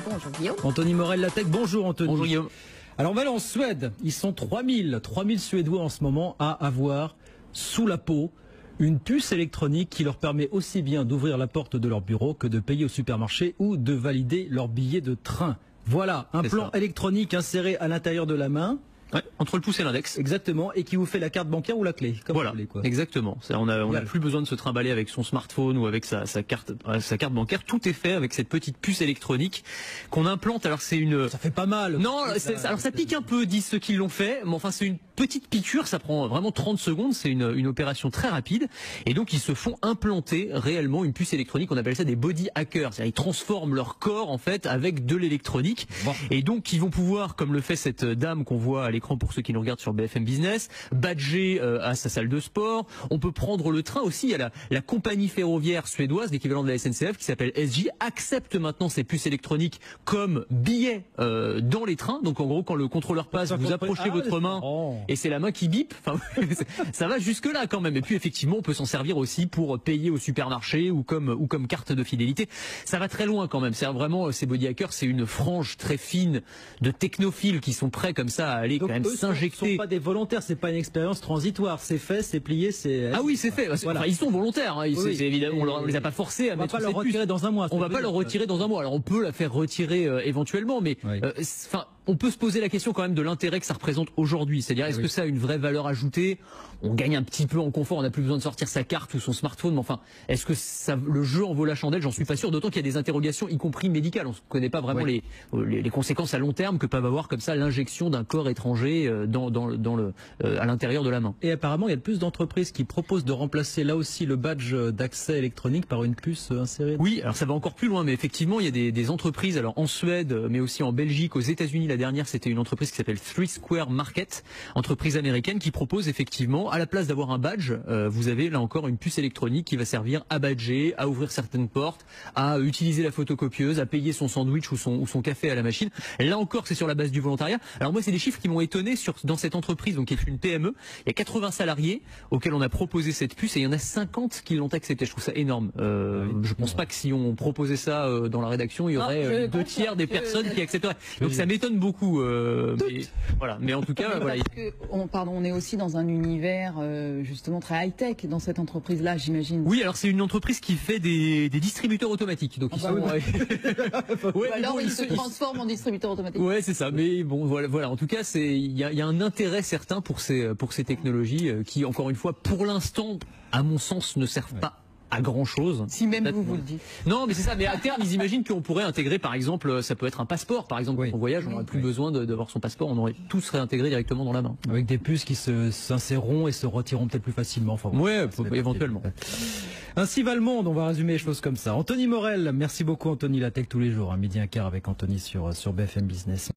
Bonjour Guillaume. Anthony Morel, la tech. Bonjour Anthony. Bonjour Guillaume. Alors on va aller en Suède. Ils sont 3000 Suédois en ce moment à avoir sous la peau une puce électronique qui leur permet aussi bien d'ouvrir la porte de leur bureau que de payer au supermarché ou de valider leur billet de train. Voilà, un plan électronique inséré à l'intérieur de la main. Ouais, entre le pouce et l'index. Exactement, et qui vous fait la carte bancaire ou la clé. Comme voilà, vous voulez, quoi. Exactement. On n'a plus besoin de se trimballer avec son smartphone ou avec sa carte bancaire. Tout est fait avec cette petite puce électronique qu'on implante. Alors c'est une. Ça fait pas mal. Non, alors ça pique un peu, disent ceux qui l'ont fait. Mais enfin c'est une petite piqûre, ça prend vraiment 30 secondes. C'est une opération très rapide. Et donc ils se font implanter réellement une puce électronique. On appelle ça des body hackers. C'est-à-dire ils transforment leur corps en fait avec de l'électronique. Bon. Et donc ils vont pouvoir, comme le fait cette dame qu'on voit à l'écran pour ceux qui nous regardent sur BFM Business, badger à sa salle de sport. On peut prendre le train aussi. Il y a la compagnie ferroviaire suédoise, l'équivalent de la SNCF, qui s'appelle SJ, accepte maintenant ces puces électroniques comme billets dans les trains. Donc en gros, quand le contrôleur passe, vous approchez votre main et c'est la main qui bip. Enfin, ça va jusque là quand même. Et puis effectivement, on peut s'en servir aussi pour payer au supermarché ou comme carte de fidélité. Ça va très loin quand même. C'est vraiment ces body hackers, c'est une frange très fine de technophiles qui sont prêts comme ça à aller quand même s'injecter. Ce ne sont pas des volontaires, c'est pas une expérience transitoire. C'est fait, c'est plié, c'est. Ah oui, c'est fait. Voilà. Enfin, ils sont volontaires. Hein. Oui. Évidemment, on les a pas forcés à mettre. On va pas leur retirer dans un mois. On va pas leur retirer dans un mois. Alors on peut la faire retirer éventuellement, mais enfin. On peut se poser la question quand même de l'intérêt que ça représente aujourd'hui. C'est-à-dire, est-ce que ça a une vraie valeur ajoutée? On gagne un petit peu en confort, on n'a plus besoin de sortir sa carte ou son smartphone, mais enfin, est-ce que le jeu en vaut la chandelle? J'en suis pas sûr, d'autant qu'il y a des interrogations, y compris médicales. On ne connaît pas vraiment les conséquences à long terme que peuvent avoir comme ça l'injection d'un corps étranger à l'intérieur de la main. Et apparemment, il y a de plus d'entreprises qui proposent de remplacer là aussi le badge d'accès électronique par une puce insérée. Oui, alors ça va encore plus loin, mais effectivement, il y a des entreprises, alors en Suède, mais aussi en Belgique, aux États-Unis. La dernière, c'était une entreprise qui s'appelle Three Square Market, entreprise américaine qui propose effectivement, à la place d'avoir un badge, vous avez là encore une puce électronique qui va servir à badger, à ouvrir certaines portes, à utiliser la photocopieuse, à payer son sandwich ou son café à la machine. Là encore, c'est sur la base du volontariat. Alors moi, c'est des chiffres qui m'ont étonné dans cette entreprise, donc qui est une PME. Il y a 80 salariés auxquels on a proposé cette puce et il y en a 50 qui l'ont accepté. Je trouve ça énorme. Je pense pas que si on proposait ça dans la rédaction, il y aurait 2/3 des personnes qui accepteraient. Donc ça m'étonne beaucoup. Mais en tout cas, voilà. On est aussi dans un univers justement très high-tech dans cette entreprise-là, j'imagine. Oui, alors c'est une entreprise qui fait des distributeurs automatiques. Donc alors ils se transforment en distributeurs automatiques. Ouais, c'est ça. Mais bon, voilà. En tout cas, il y a un intérêt certain pour ces technologies qui, encore une fois, pour l'instant, à mon sens, ne servent pas à grand chose. Si même vous le dites. Non, mais c'est ça. Mais à terme, ils imaginent qu'on pourrait intégrer, par exemple, ça peut être un passeport, par exemple, quand on voyage, on n'aurait plus besoin d'avoir son passeport, on aurait tout serait intégré directement dans la main. Avec des puces qui s'inséreront et se retireront peut-être plus facilement. Enfin, éventuellement. Ainsi va le monde, on va résumer les choses comme ça. Anthony Morel, merci beaucoup Anthony, la tech tous les jours, 12h15 avec Anthony sur BFM Business.